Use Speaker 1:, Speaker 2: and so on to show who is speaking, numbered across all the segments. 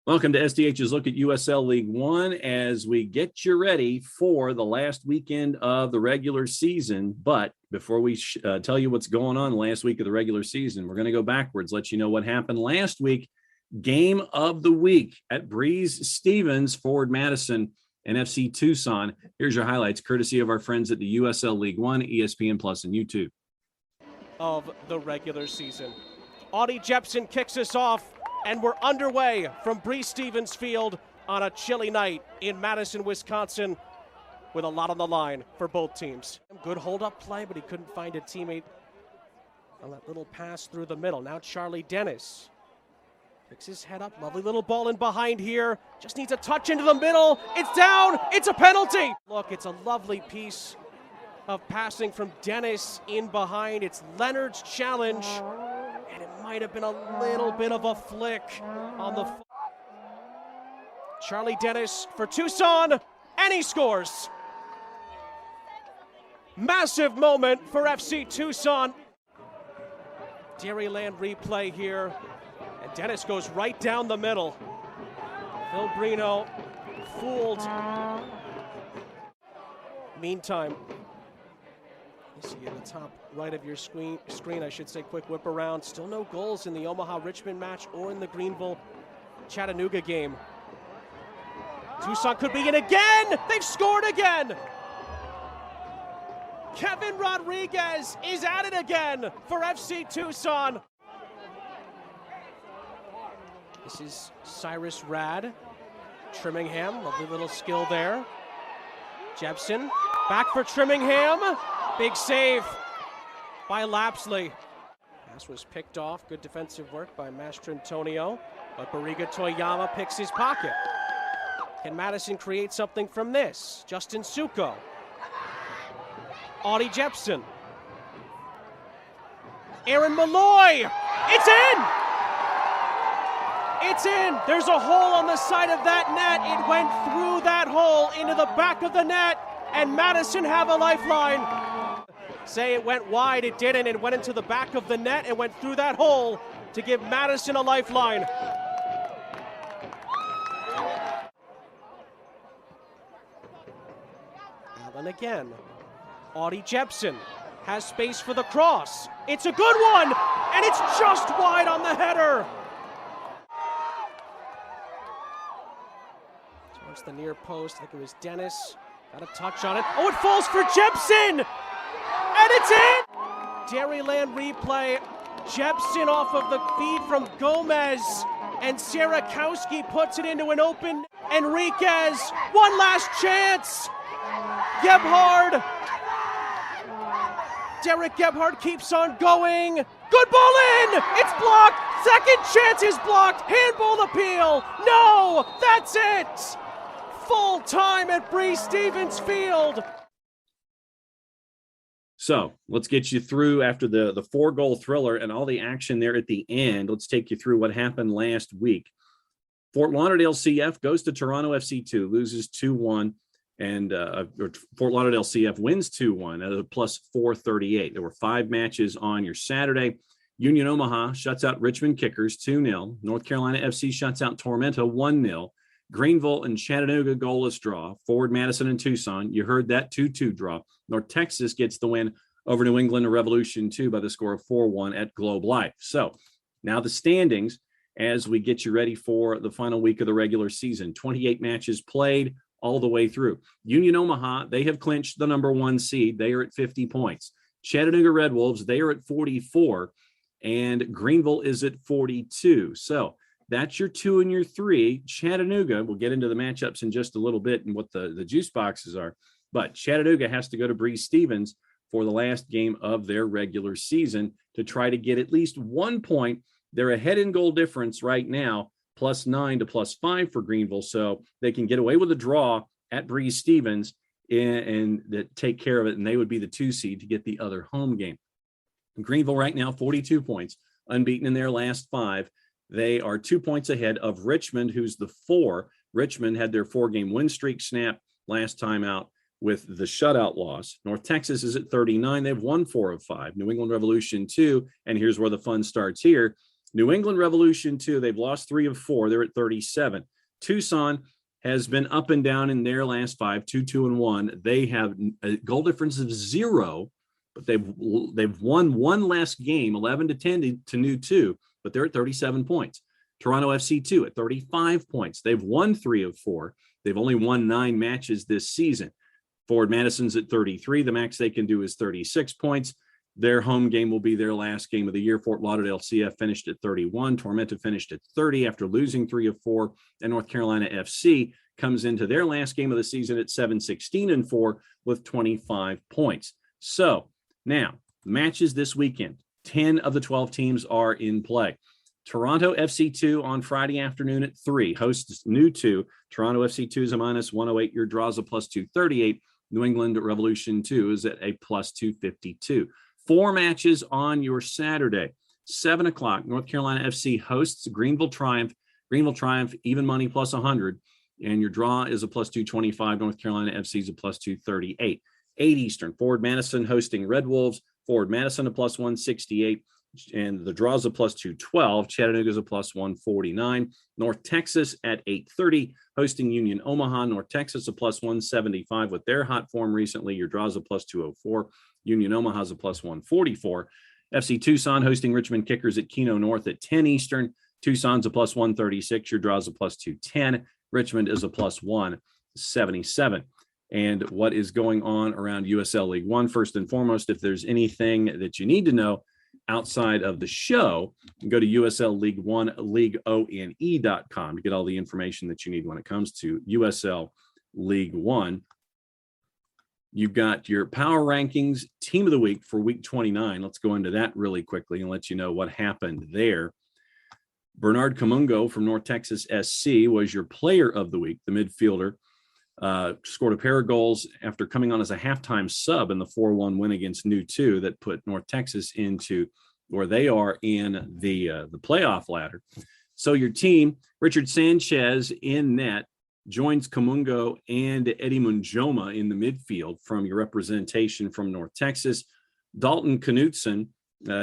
Speaker 1: Welcome to SDH's Look at USL League One as we get you ready for the last weekend of the regular season. But before we tell you what's going on the last week of the regular season, we're going to go backwards, let you know what happened last week. Game of the week at Breeze Stevens, Forward Madison, and FC Tucson. Here's your highlights, courtesy of our friends at the USL League One, ESPN Plus, and YouTube.
Speaker 2: Of the regular season. Audie Jepson kicks us off. And we're underway from Breeze Stevens Field on a chilly night in Madison, Wisconsin, with a lot on the line for both teams. Good hold-up play, but he couldn't find a teammate on that little pass through the middle. Now Charlie Dennis picks his head up. Lovely little ball in behind here. Just needs a touch into the middle. It's down. It's a penalty. Look, it's a lovely piece of passing from Dennis in behind. It's Leonard's challenge. And it might have been a little bit of a flick on the... Charlie Dennis for Tucson, and he scores. Massive moment for FC Tucson. Dairyland replay here, and Dennis goes right down the middle. Phil Brino fooled. Meantime, you see in the top right of your screen, I should say, quick whip around. Still no goals in the Omaha-Richmond match or in the Greenville-Chattanooga game. Tucson could be in again. They've scored again. Kevin Rodriguez is at it again for FC Tucson. This is Cyrus Rad. Trimmingham, lovely little skill there. Jepson, back for Trimmingham. Big save by Lapsley. Pass was picked off. Good defensive work by Mastrantonio. But Bariga Toyama picks his pocket. Can Madison create something from this? Justin Suko. Audie Jepson. Aaron Malloy. It's in! It's in! There's a hole on the side of that net. It went through that hole into the back of the net, and Madison have a lifeline. Say it went wide, it didn't. It went into the back of the net and went through that hole to give Madison a lifeline. Allen again. Audie Jepson has space for the cross. It's a good one, and it's just wide on the header. Towards the near post, I think it was Dennis. Got a touch on it. Oh, it falls for Jepson! And it's in! Dairyland replay. Jepson off of the feed from Gomez. And Sierakowski puts it into an open. Enriquez, one last chance. Gebhard. Derek Gebhard keeps on going. Good ball in! It's blocked! Second chance is blocked! Handball appeal! No! That's it! Full time at Breeze Stevens Field.
Speaker 1: So let's get you through after the 4-goal thriller and all the action there at the end. Let's take you through what happened last week. Fort Lauderdale CF goes to Toronto FC2, loses 2-1, and Fort Lauderdale CF wins 2-1 at a plus 438. There were 5 matches on your Saturday. Union Omaha shuts out Richmond Kickers 2-0. North Carolina FC shuts out Tormenta 1-0. Greenville and Chattanooga goalless draw. Forward Madison and Tucson, you heard that 2-2 draw. North Texas gets the win over New England Revolution 2 by the score of 4-1 at Globe Life. So now the standings as we get you ready for the final week of the regular season. 28 matches played all the way through. Union Omaha, they have clinched the number 1 seed. They are at 50 points. Chattanooga Red Wolves, they are at 44, and Greenville is at 42. So that's your 2 and your 3. Chattanooga, we'll get into the matchups in just a little bit and what the juice boxes are. But Chattanooga has to go to Breeze Stevens for the last game of their regular season to try to get at least 1 point. They're ahead in goal difference right now, +9 to +5 for Greenville. So they can get away with a draw at Breeze Stevens and take care of it. And they would be the 2 seed to get the other home game. Greenville right now, 42 points, unbeaten in their last 5. They are 2 points ahead of Richmond, who's the 4. Richmond had their 4-game win streak snap last time out with the shutout loss. North Texas is at 39. They've won 4 of 5. New England Revolution 2. And here's where the fun starts here. New England Revolution 2, they've lost 3 of 4. They're at 37. Tucson has been up and down in their last 5, 2-2-1. They have a goal difference of 0, but they've won one last game, 11-10 to New 2, but they're at 37 points. Toronto FC 2 at 35 points. They've won 3 of 4. They've only won 9 matches this season. Forward Madison's at 33. The max they can do is 36 points. Their home game will be their last game of the year. Fort Lauderdale CF finished at 31. Tormenta finished at 30 after losing 3 of 4. And North Carolina FC comes into their last game of the season at 7-16-4 with 25 points. So now, matches this weekend. 10 of the 12 teams are in play. Toronto FC 2 on Friday afternoon at 3 hosts New 2. Toronto FC 2 is a -108. Your draws a +238. New England Revolution 2 is at a +252. 4 matches on your Saturday. 7 o'clock, North Carolina FC hosts Greenville Triumph. Greenville Triumph, even money +100. And your draw is a +225. North Carolina FC is a +238. 8 Eastern, Forward Madison hosting Red Wolves. Forward Madison a +168. And the draw is a +212. Chattanooga is a +149. North Texas at 8:30 hosting Union Omaha. North Texas a +175 with their hot form recently. Your draw is a +204. Union Omaha is a +144. FC Tucson hosting Richmond Kickers at Keno North at 10 Eastern. Tucson's a +136. Your draw is a +210. Richmond is a +177. And what is going on around USL League One? First and foremost, if there's anything that you need to know outside of the show, go to USL League One, leagueone.com to get all the information that you need when it comes to USL League One. You've got your power rankings team of the week for week 29. Let's go into that really quickly and let you know what happened there. Bernard Kamungo from North Texas SC was your player of the week, the midfielder. Scored a pair of goals after coming on as a halftime sub in the 4-1 win against New 2 that put North Texas into where they are in the playoff ladder. So your team, Richard Sanchez in net, joins Kamungo and Eddie Munjoma in the midfield from your representation from North Texas. Dalton Knutson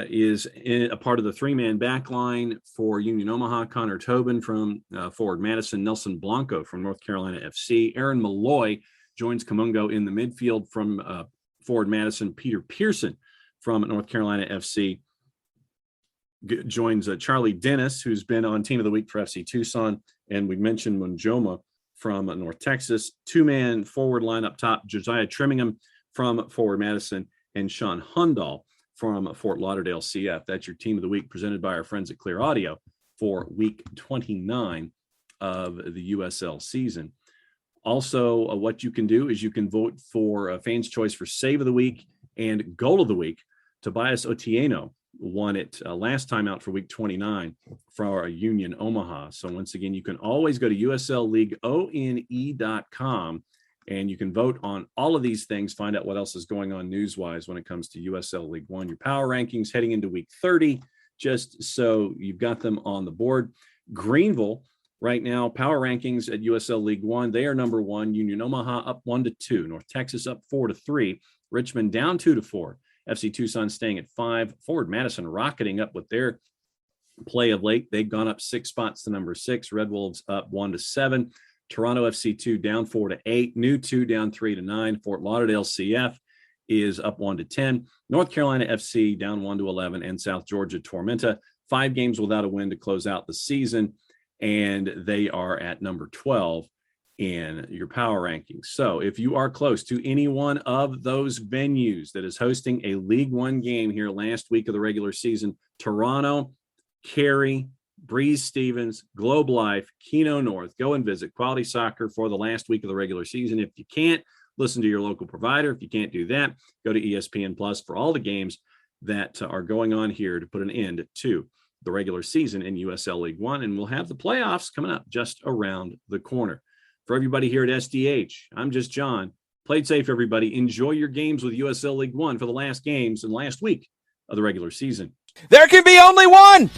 Speaker 1: is a part of the 3-man back line for Union Omaha. Connor Tobin from Forward Madison. Nelson Blanco from North Carolina FC. Aaron Malloy joins Kamungo in the midfield from Forward Madison. Peter Pearson from North Carolina FC joins Charlie Dennis, who's been on Team of the Week for FC Tucson. And we mentioned Munjoma from North Texas. 2-man forward line up top, Josiah Trimmingham from Forward Madison and Sean Hundahl from Fort Lauderdale CF. That's your team of the week presented by our friends at Clear Audio for week 29 of the USL season. Also, what you can do is you can vote for Fans' Choice for Save of the Week and Goal of the Week. Tobias Otieno won it last time out for week 29 for our Union Omaha. So once again, you can always go to USLLeagueone.com and you can vote on all of these things, find out what else is going on news-wise when it comes to USL League One. Your power rankings heading into week 30, just so you've got them on the board. Greenville, right now, power rankings at USL League One, they are number 1. Union Omaha up 1-2. North Texas up 4-3. Richmond down 2-4. FC Tucson staying at 5. Forward Madison rocketing up with their play of late. They've gone up 6 spots to number 6. Red Wolves up 1-7. Toronto FC 2 down 4-8. New 2 down 3-9. Fort Lauderdale CF is up 1-10. North Carolina FC down 1-11. And South Georgia Tormenta 5 games without a win to close out the season. And they are at number 12 in your power rankings. So if you are close to any one of those venues that is hosting a League One game here last week of the regular season, Toronto, Cary, Breeze Stevens, Globe Life, Keno North, go and visit Quality Soccer for the last week of the regular season. If you can't, listen to your local provider. If you can't do that, go to ESPN Plus for all the games that are going on here to put an end to the regular season in USL League One. And we'll have the playoffs coming up just around the corner. For everybody here at SDH, I'm just John. Play it safe, everybody. Enjoy your games with USL League One for the last games and last week of the regular season.
Speaker 3: There can be only one